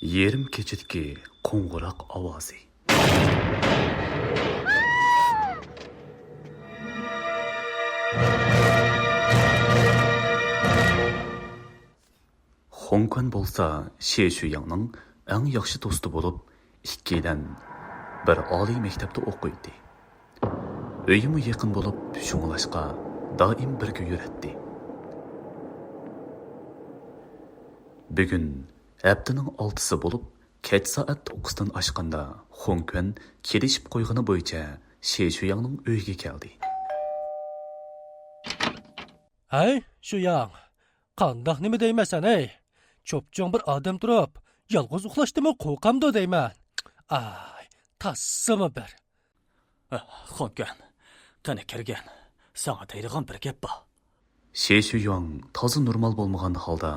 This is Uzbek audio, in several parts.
Yerim kechidagi qo'ng'iroq ovozi. Xongquan bo'lsa, Xie Shuyangning eng yaxshi do'sti bo'lib, ikkidan bir oliy maktabda o'qiydi. Uyimi yaqin bo'lib, shunglashqa doim birga yuradi. Bugun haftaning 6-si bo'lib, kech soat 9dan oshganda Xongquan kelishib qo'ygani bo'yicha Xie Shuyangning uyiga keldi. Hey, Shuyang, qandoq nima deymasan, ey? Cho'pchong bir odam turib, yolg'iz uxlashdimi qo'rqamdi deyman. Ay, tassimi bir. Xongquan, qani kirgan. Sana deydigan bir gap bor. Xie Shuyang toza normal bo'lmagan holda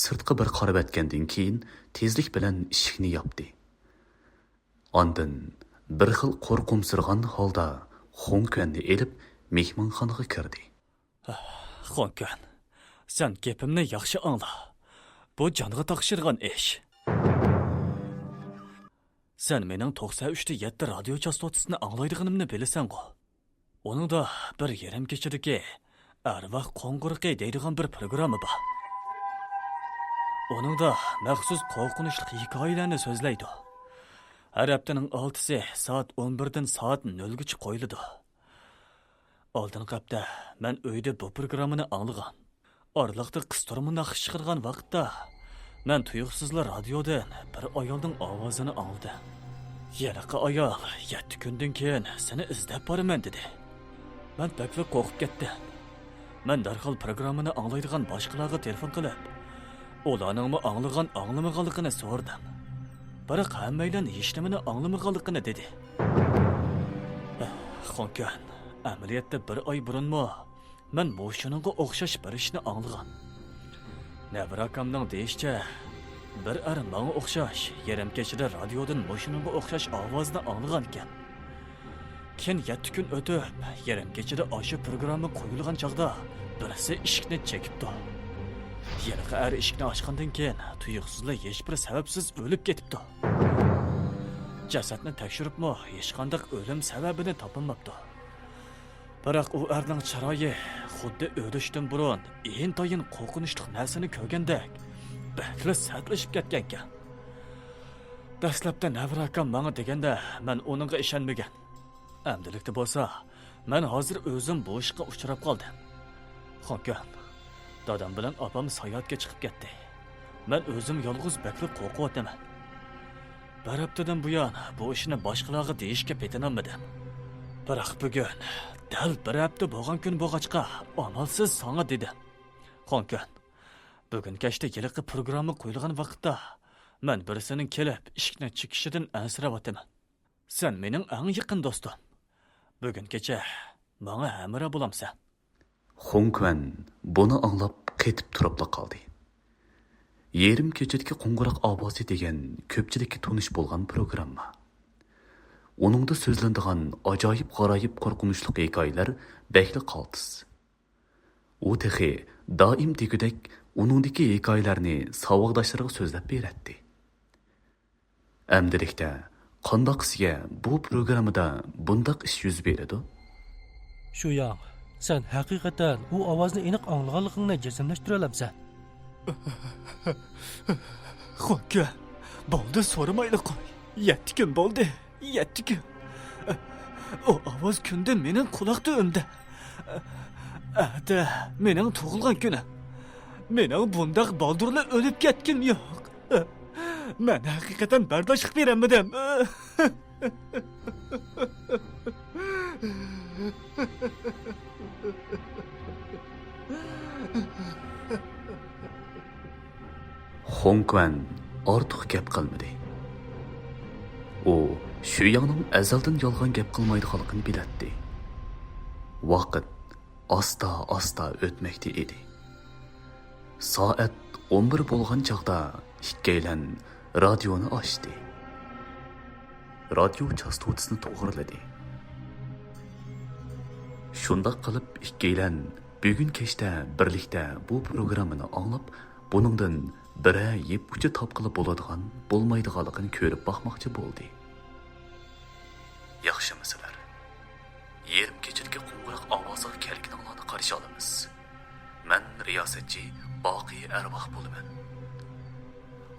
sirtqa bir qarab etgandan keyin tezlik bilan eshikni yopdi. Ondan bir xil qo'rqimsirgan holda Xongquanni elib mehmonxonaga kirdi. Xongquan, sen gapimni yaxshi angla. Bu jonga taqshirgan ish. Sen mening 93.7 radio chastotasini anglaydiganimni bilasan-ku. Oningda bir yarim kechadagi arvoh qo'ng'irqi deydigan bir programma bor. Oningda maxsus qo'rqinchli hikoyalarni so'zlaydi. Har haftaning 6-si soat 11dan soat 0gacha qo'yiladi. Oldingi hafta men uyda bu programmani anglagan. Oraliqda qistirma naqsh chiqargan vaqtda men tuyuqsizlar radiodan bir ayolning ovozini angladim. Yanaqa ayol 7 kundan keyin seni izlab boraman dedi. Men bakla qo'rqib ketdim. Men darhol programmani anglaydigan boshqalarga telefon qilib, ularning anglamaganligini so'radim. Biroq hammalar hech nimani anglamaganligini dedi. Xongquan, amaliyotda bir oy burunmi men mo'shinga o'xshash bir ishni anglagan. Navrakamning deyishicha, bir menga o'xshash yarim kechada radiodan mo'shinga o'xshash ovozni anglagan ekan. Keyin 7 kun o'tib, yarim kechada o'sha programma qo'yilgan chaqda birisi eshikni chekibdi. Yana eshikni ochgandan keyin tuyuqsizlar hech bir sababsiz o'lib ketibdi. Jasadni tekshiribmi, hech qanday o'lim sababini topilmabdi. Biroq u erning chiroyi xuddi o'lishdan burun intayin qo'rqinchli narsani ko'rgandek bakli satlashib ketgan ekan. Dastlabda Navrakam menga deganda men uningga ishonmagan. Amdilikda bo'lsa, men hozir o'zim bu ishga uchrab qoldim. Xongquan, dadam bilan opam sayohatga chiqib ketdi. Men o'zim yolg'iz bakli qo'rqyapman. Bir haftadan buyon bu ishni boshqalarga deyishga petinolmadim. Biroq bugun dal bir hafta bo'lgan kun bo'lg'achqa amalsiz sana dedim. Xongquan, bugun kechda yiliqi programma qo'yilgan vaqtda men birisining kelib eshikni chekishidan ansirayapman. Sen mening eng yaqin do'stim. Bugun kecha menga hamroh bo'lamsan. Xongquan buni anglab qetib turib qoldi. Yerim kechidagi qo'ng'iroq ovozi degan ko'pchilikka tonish bo'lgan programma. Oningda so'zlanadigan ajoyib g'aroyib qo'rqinchli hikoyalar bakli qaltis. U texi doim degudek uningdagi hikoyalarni savodoshlariga so'zlab beradi. Amdilikda qandoqsiga bu programmada bundaq ish yuz beradi? Shuyang, sen haqiqatan u ovozni aniq anglaganligingni jazmlashtira olamsan. Xongquan, bo'ldi so'ramayli qo'y. 7 kun bo'ldi. 7 kun. O ovoz kunda mening quloqda unda. Ada, mening tug'ilgan kunim. Mening bundaq boldurlar o'lib ketkim yo'q. Men haqiqatan bardosh qilib beramadim. Xongquan ortiq gap qilmadi. U Shuyangning azaldan yolg'on gap qilmaydiganligini biladi. Vaqt asta o'tmoqda edi. Soat 11 bo'lgan chaqda ikkalan radioni ochdi. Radio chastotasini to'g'riladi. Shunda qilib ikkalan bugun kechda birlikda bu programmani anglab, buningdan бірі еп ұчы тапқылы болadigan, болмайдығалығын көріп бақмақчы болды. Yaxshimisilar? Yerim kechirga qo'ng'iroq ovoziga kelganinglarni qarshi olamiz. Men riyosatchi Boqiy Arvoh bo'laman.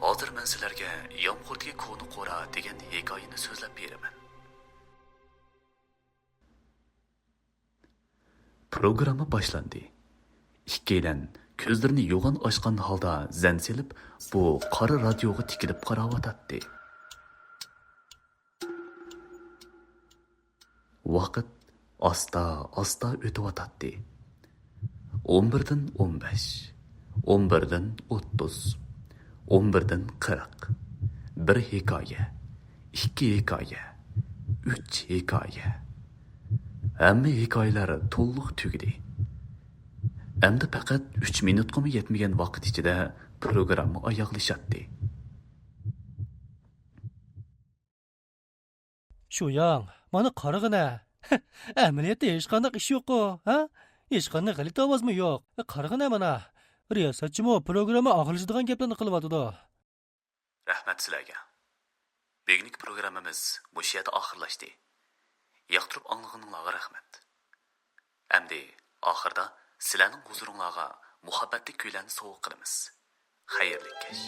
Hozir men sizlarga Yomg'irga ko'ni qo'ra degan hikoyani so'zlab beraman. Programma boshlandi. Ikkilan ko'zlarini yo'g'on ochgan holda zan selib, bu qora radioga tikilib qarayotdi. Vaqt asta o'tayotdi. 11dan 15, 11dan 30, 11dan 40. Bir hikoya, ikki hikoya, 3 hikoya. Hamma hikoyalar to'liq tugadi. Endi faqat 3 minutga yetmagan vaqt ichida programma oyoqlashadi. Shu yang, mana qarag'ina. Amaliyotda hech qanday ish yo'q-ku, ha? Hech qanday g'alati ovozmi yo'q. Qarag'ina mana. Riyosatchimi programma og'ilishadigan gaplarni qilyapti. Rahmat sizlarga. Bugungi programmamiz bu yerda oxirlashdi. Yoqtirib anglag'iningizga rahmat. Endi oxirda sizlarning huzuringizga muhabbatli kuylarni sovg'a qilamiz. Xayrli kech.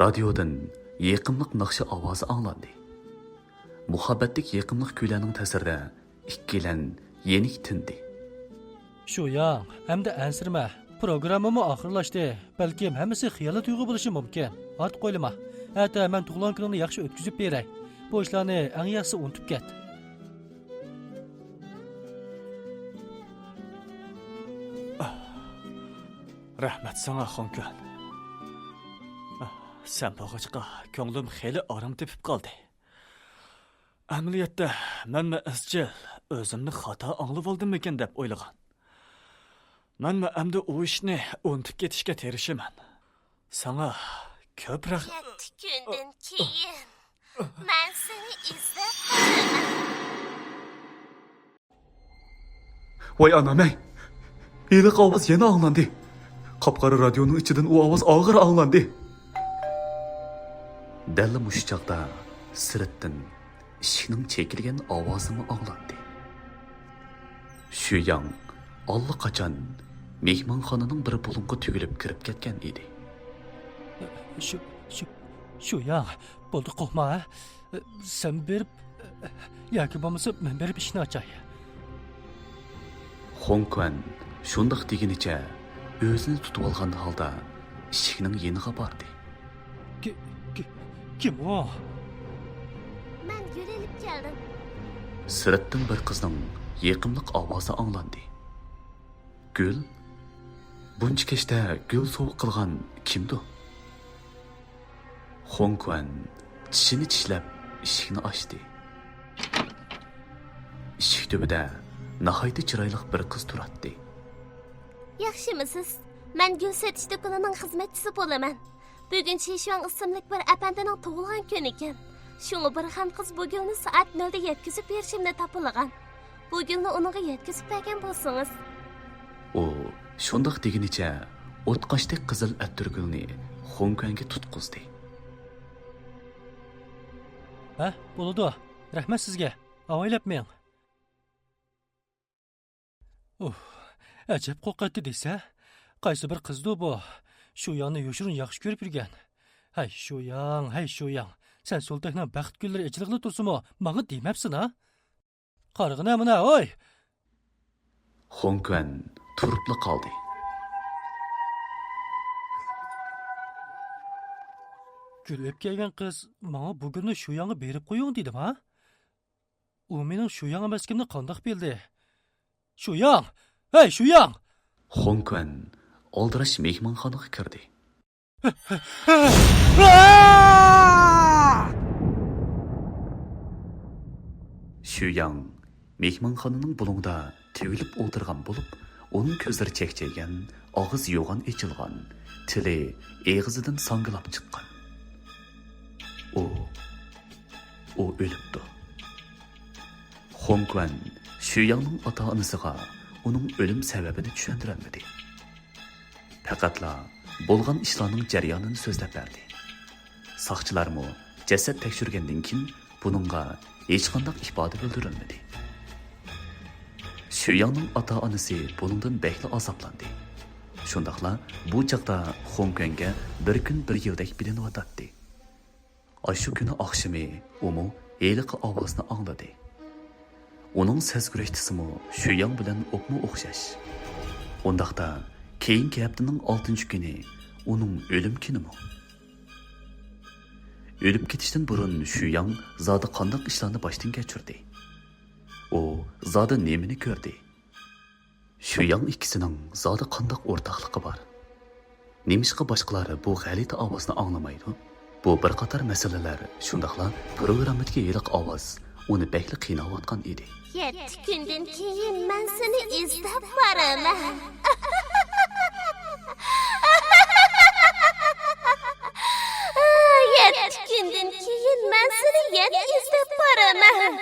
Radiodan yaqinlik naqshi ovozi anglandi. Muhabbatlik yaqinlik kuylarning ta'sirida ikkilan yenik tindi. Shu yang, hamda ansirma. Programmami oxirlashdi. Balkim hammasi xiyoliy tuyg'u bo'lishi mumkin. Art qo'ylama. Hatta men tug'ilgan kunimni yaxshi o'tkazib beray. Bu ishlarni eng yaxshisi unutib ket. Rahmat sana Xonkon. Sen boğaçqa ko'nglim xeyli orom tepib qoldi. Amaliyotda menmi izchil o'zimni xato anglab oldim ekan deb o'ylagan. Menmi endi u ishni unutib ketishga terishiman. Sana ko'proq 7 kundan keyin men seni izlab qolaman. Voy anam-ey. Iliq ovoz yana anglandi. Qapqara radioning ichidan u ovoz og'ir anglandi. Dalla mush chaqda sirtdan ishning chekilgan ovozini anglandi. Shu yang allaqachon mehmonxonaning bir bulunga tugilib kirib ketgan edi. Shu yang, bo'ldi qo'rqma. Sen berib yoki bo'lmasa men berib ishni ochay. Xonkon shundoq deginicha o'zini tutib olgan holda eshikning yeniga bordi. Kim o? Men yo'relib keldim. Sirtdan bir qizning yaqinlik ovozi anglandi. Gul? Buncha kechda gul sovuq qilgan kimdi? Xonkon tishini tishlab eshikni ochdi. Eshik tubida nihoyatda chiroyli bir qiz turardi. Yaxshimisiz? Men gul sotish do'konining xizmatchisi bo'laman. Bugun Chishvan ismli bir apandining tug'ilgan kuni ekan. Shunga bir ham qiz bu gulni soat 0 da yetkazib berishimni topilgan. Bu gulni uningga yetkazib bergan bo'lsangiz. U shundoq deginicha o'tqashdek qizil attirgulni Xonkonga tutqizdi. Ha, bo'ladi. Rahmat sizga. Avaylab men. Ajab qo'rqatdi desa, qaysi bir qizdi bu? Shu yonni yoshirin yaxshi ko'rib yurgan. Hay shu yang. Sen so'ltakning baxt kunlari ichliqli tursimi? Menga demabsan ha? Qarag'ina mana, oy. Xonkon turibli qoldi. Kulib kelgan qiz menga bugunni shu yongga berib qo'ying dedim ha? U mening shu yang emaskimni qandoq bildi? Shu yang! Hey, shu yang! Xonkon oldirash mehmonxonaga kirdi. Shu yang mehmonxonaning bulungda tevilib o'tirgan bo'lib, onun ko'zlari chekchaygan, og'iz yo'g'on echilgan, tili eg'izidan sangilab chiqqan. U o'libdi. Xongquan Shuyangning ota-onasiga uning o'lim sababini tushuntirolmadi. Faqatla bo'lgan ishlarning jarayonini so'zlab berdi. Saqchilarmo jasad tekshirgandan keyin buningga hech qanday ifoda bildirilmadi. Shuyangning ota-onasi buningdan bekli azoblandi. Shundaqla bu chaqda Xongquanga bir kun bir yildek bilinyotdi. Shu kuni oqshimi umu eliqi ovozni angladi. Uning sezgurishtisimi Shuyang bilan o'pma o'xshash. Undaqda keyingi haftaning 6-kuni uning o'lim kunimi. O'lib ketishdan burun Shuyang zodi qanday ishlarni boshdan kechirdi. U zodi nemini ko'rdi. Shuyang ikkisining zodi qanday o'rtoqligi bor. Nemishqa boshqalar bu g'alati ovozni anglamaydi. Bu bir qator masalalar, shundaqla programmadagi yiliq ovoz uni bekli qiynayotgan edi. 7 kundan keyin men seni izlab boraman. 7 kundan keyin men seni yana izlab boraman.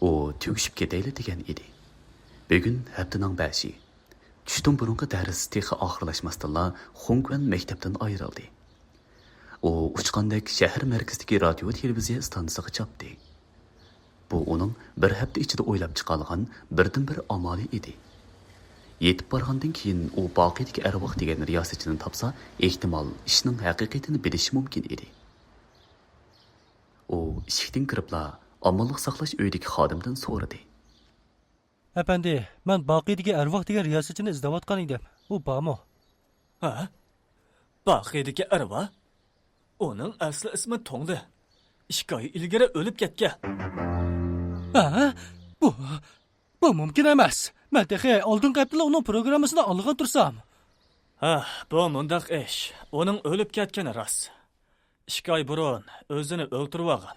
U tugishib ketayli degan edi. Bugun haftaning 5-i. Tushdan burungi dars texi oxirlashmasdilla Xongquan maktabdan ayrildi. U uchqandek shahar markazidagi radio televiziya stansiyasiga chopdi. Bu uning bir hafta ichida o'ylab chiqargan birdan-bir amali edi. Yetib borgandan keyin u boqidagi arvoh degan riyosatchini topsa, ehtimol ishning haqiqatini bilishi mumkin edi. U eshikdan kiribla amallik saqlash uyidagi xodimdan so'radi. Efendi, men Baqidagi arvoh degan riyosatchini izlayotgan edim. U bormi? Ha? Baqidagi arvoh? Uning asli ismi Tongdi. 2 oy ilgari o'lib ketgan. Ha? Bu mumkin emas. Men texi oldingi haftada uning programmasini olgan tursam. Ha, bu mundaq ish. Uning o'lib ketgani rost. 2 oy burun o'zini o'ltirib olgan.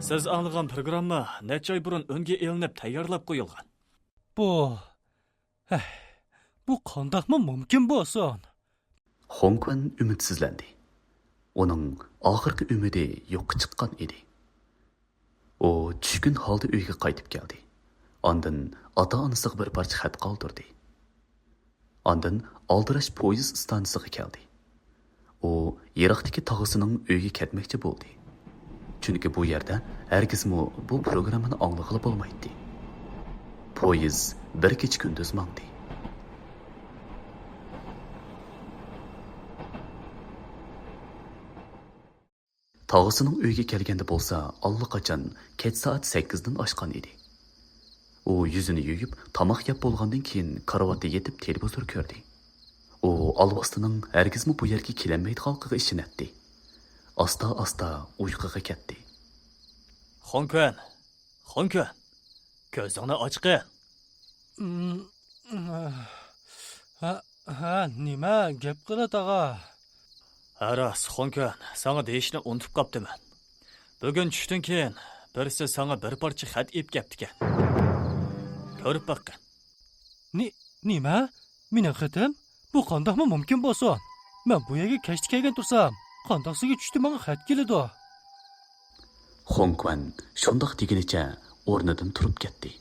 Siz anlagan programma necha oy burun unga ilinib tayyorlab qo'yilgan. Bu qandaqmi mumkin bo'lsin? Xongquan ümidsizlendi. Uning oxirgi umidi yo'qqa chiqqan edi. U tushkun holda uyga qaytib keldi. Ondan ota-onasiga bir parcha xat qoldirdi. Ondan aldirash poyezd stansiyasiga keldi. U yiroqdagi tog'asining uyiga ketmoqchi bo'ldi. Chunki bu yerda hargizmi bu programmani anglag'ili bo'lmaydi. Poyezd bir kecha kunduz mangdi. Tog'asining uyiga kelganda bo'lsa, allaqachon kech soat 8dan oshgan edi. U yuzini yuyib, tomoq yeb bo'lgandan keyin karavotga yetib televizor ko'rdi. U alvastining hargizmi bu yerga kelinmaydiganligiga ishonatdi. Asta-asta uyquga ketdi. Xongquan, ko'zingni ochqin. Nima gap qila tag'a? Aras, Xongquan, sana deyishni unutib qoptiman. Bugun tushdan keyin birisi sana bir parcha xat ep ketdigan. Ko'rib baqqan. Nima? Mening xatim? Bu qandaqmi mumkin bo'lsin? Men bu yerga kechda kelgan tursam, qandaqsiga tushdi menga xat keladi. Xongquan shundoq degunicha o'rnidan turib ketdi.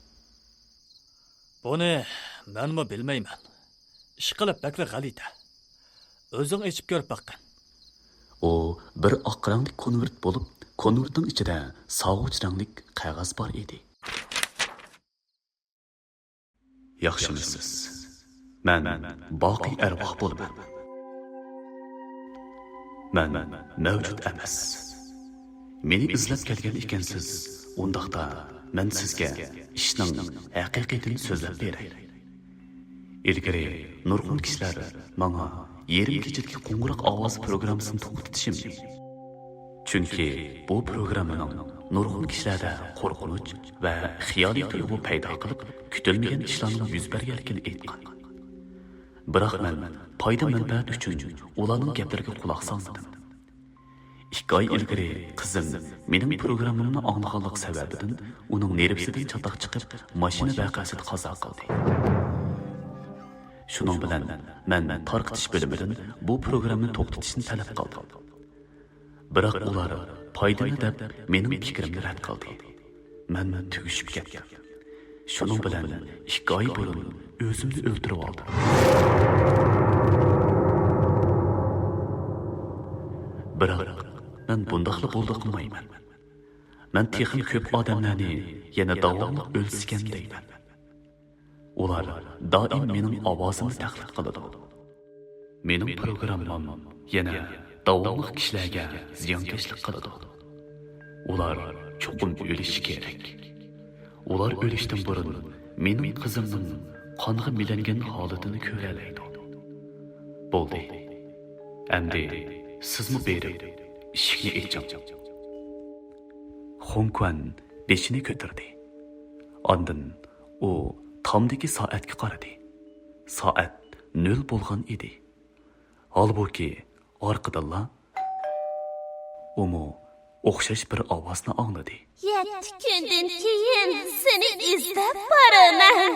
Buni menmi bilmayman. Ish qilib bakla g'alita. O'zing echib ko'rib baqqan. U bir oq rangli konvert bo'lib, konvertning ichida sog'uch rangli qog'oz bor edi. Yaxshimisiz? Men boqiy arvoh bo'laman. Men mavjud emas. Meni izlab kelgan ekansiz. Undaqda men sizga ishning haqiqatini so'zlab beray. Ilgari nurg'un kishilar menga yerim kechidagi qo'ng'iroq ovoz programmasini to'xtatishimdi. Chunki bu programmaning nurg'un kishilarda qo'rqinch va xiyoliy tuyg'u paydo qilib, kutilmagan ishlarning yuz berganligini aytgan. Biroq men foyda manfaat uchun ularning gaplariga quloq solmadim. 2 oy ilgari qizim mening programmamni anglag'anlik sababidan uning nervisidan chatoq chiqib, mashina vaqasida qazo qildi. Shuning bilan men tarqitish bo'limidan bu programmani to'xtatishni talab qildim. Biroq ular foydani deb mening fikrimni rad qildi. Men tugishib ketdim. Shuning bilan 2 oy burun o'zimni o'ldirib oldim. Biroq men bundaqli bo'ldi qilmayman. Men texnik ko'p odamlarni yana davomli o'lsgan deyman. Ular doim mening ovozimni taqlid qiladi. Mening programmam yana davomli kishilarga ziyonkashlik qiladi. Ular cho'qim o'lishi kerak. Ular o'lishdan burun mening qizimning qonga milangan holatini ko'ralaydi. Bo'ldi. Endi sizmi berib ishni eching. Xongquan beshini ko'tardi. Ondan u tomdagi soatga qaradi. Soat 0 bo'lgan edi. Holbuki orqadanla umu o'xshash bir ovozni angladi. 7 kundan keyin seni izlab boraman.